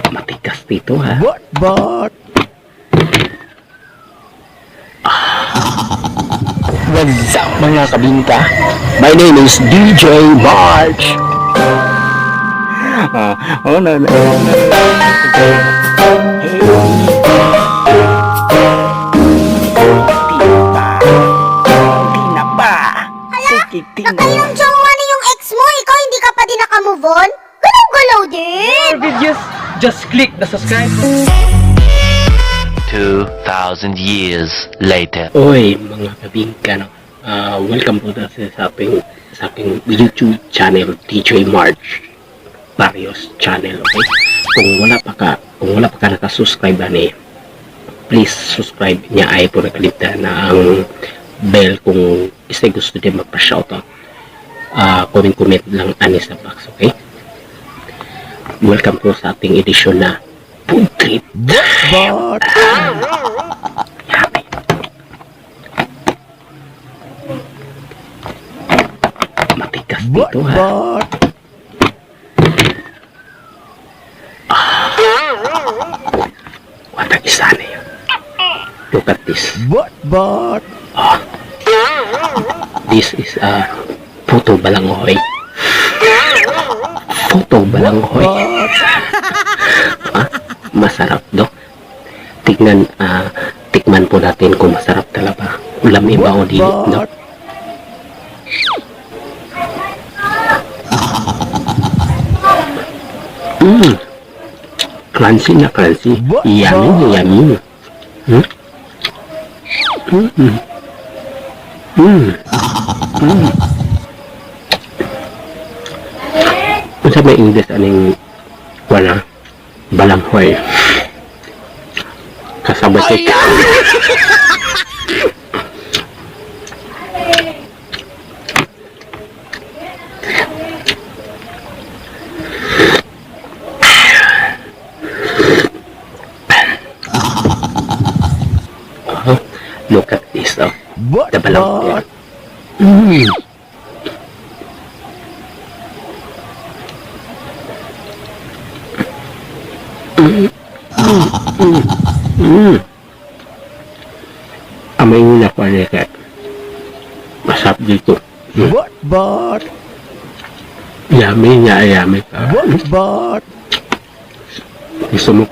Matikas dito ha. But What's up mga kabingka? My name is DJ March. Oh no. Tina pa. Sige, Tina. Nakayong jowa na yung ex mo, ikaw hindi ka pa din nakamove on? Galaw-galaw din! More videos, just click the subscribe. 2,000 years later. Oy, mga kabingka, no? Welcome po sa aking YouTube channel, DJ March Barios channel, okay? Kung wala pa ka nakasubscribe ani, please subscribe niya ay po nakalimtan na ang bell kung isa gusto din magpa-shoutout. Comment lang ani sa box, okay? Welcome po sa ating edisyon na Food Trip. but Matikas dito ha. What isa na yun? Look at this. but This is puto balanghoy. Puto balanghoy. Masarap do. Tikman po natin kung masarap talaga. Ulam iba o dili, no? Crunchy na crunchy. Yummy. Kung sa may English, aning wala, balanghoy. Kasabay ko. Look at this, oh. The balanghoy. Amay nyo na po ka. Masarap dito. but Yummy ka. but Gusto mo?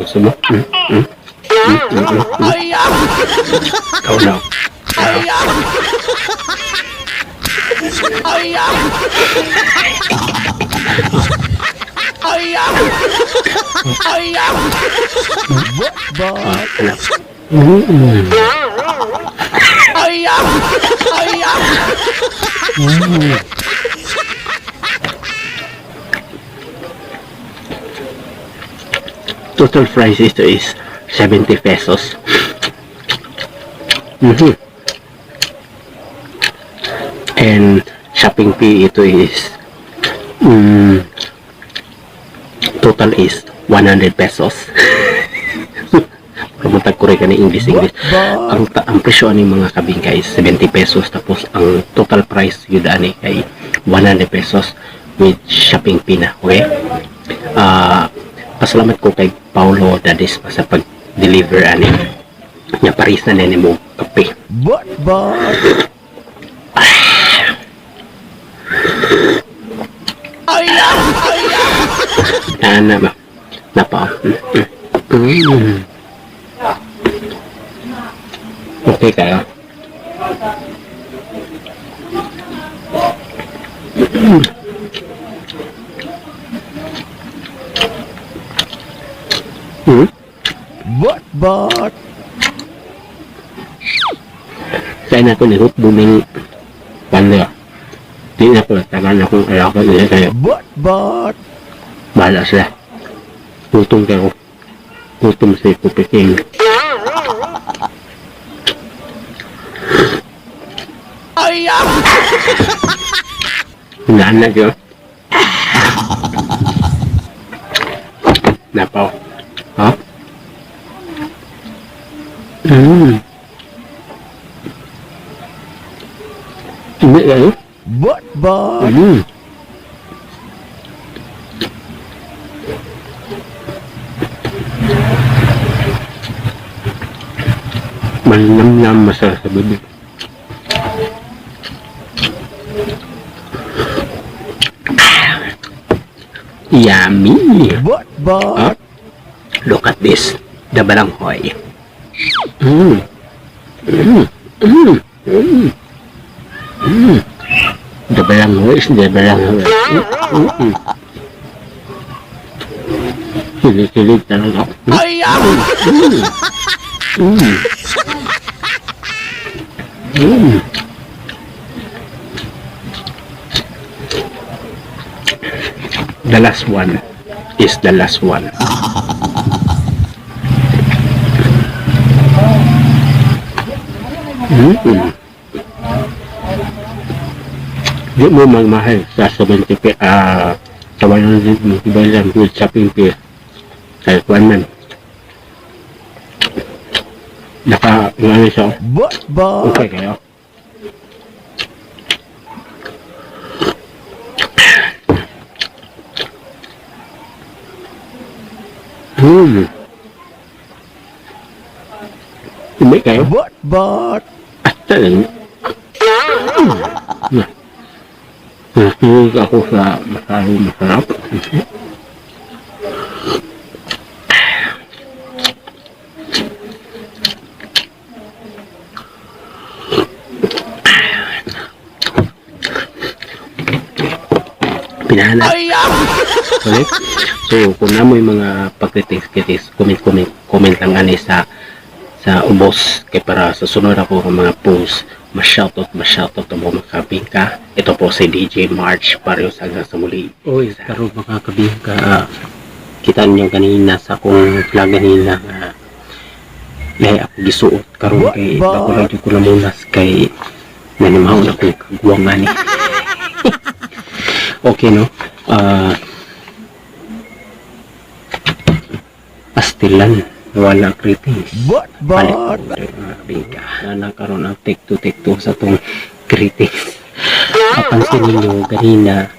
Ikaw na. Total price ito is 70 pesos. And shopping fee ito is total is 100 pesos. Pumunta ko rin ka ng English. Ang presyo ni mga kabingka is 70 pesos. Tapos ang total price yun ani ay 100 pesos with shopping fee na. Okay? Pasalamat ko kay Paulo Dadis pa sa pag-deliver ani. Nya Paris na nene mo kape. but Ana ba? Napa. Okay kayo. but Kaya na ito ni Hoop buming panda. Di na ko tagal na kung ayaw ko nila kayo. but Bahala sila. Gutom kayo. Gutom sa ikupiking. Naanak yun. Napaw. Ha? Hindi kayo? but Manamnam masarap sa bibig. Yummy! But. Look at this. The balanghoy. Mm. Mm. Mm. Mm. Mm. The balanghoy is the balanghoy. Mm. Kilig-kilig talaga. Mm. Mm. The last one is the last one. Mm. Di mo magmahal sa 70 sa 100 mo ibalan with shopping fee kahit 1 man naka ano siya But. okay kayo. Hindi kayo But. hasta lang. Nakinig ako sa masarap. Pinahanap. Correct? So, kung namoy mga pagkritis, comment lang ani sa ubos kay para sa sunod ako ng mga post ma-shoutout ang mga kabingka. Ito po si DJ March Barios hanggang sa muli. Oy, karon mga kabingka, kita niyo kanina sa akong vlog kanina nga lahi ako gisuot karon kay ako lang ko na munas kay nanimaw na kong kagwangan ni. Okay no? Pastilan wala greetings. But. Bingka na nagkaroon ng take two sa tong greetings. Kapansin ninyo ganina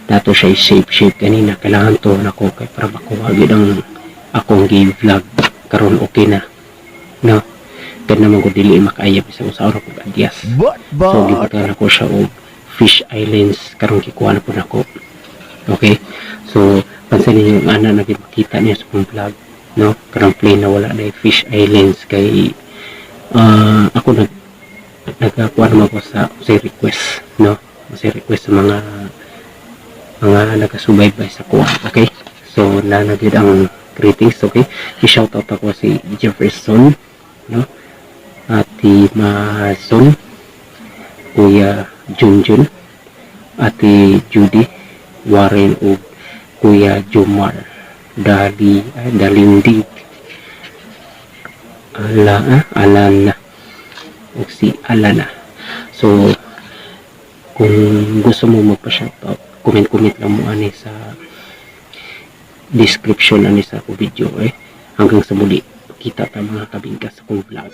dato siya shape ganina kailangan to nako kay para makuha gid ang akong gi-vlog karon okay na no pero naman ko dili makaayab isang usaw ra ko adyas so gibatan ako siya og fish islands karon gikuha na po nako okay so pansin ninyo ang ana naging makita niya sa akong vlog no karang plain na wala na fish islands kay ako nagkakuha naman ko sa request no sa request sa mga nagasubaybay sa kuha okay so nanagid ang greetings okay i-shoutout ako si Jefferson no Ate Mason Kuya Junjun Ate Judy Warren o Kuya Jomar Dalindi Alana o si Alana so kung gusto mo magpa-shoutout comment lang mo ani sa description ani sa ako video hanggang sa muli kita ta mga kabingka sa akong vlog.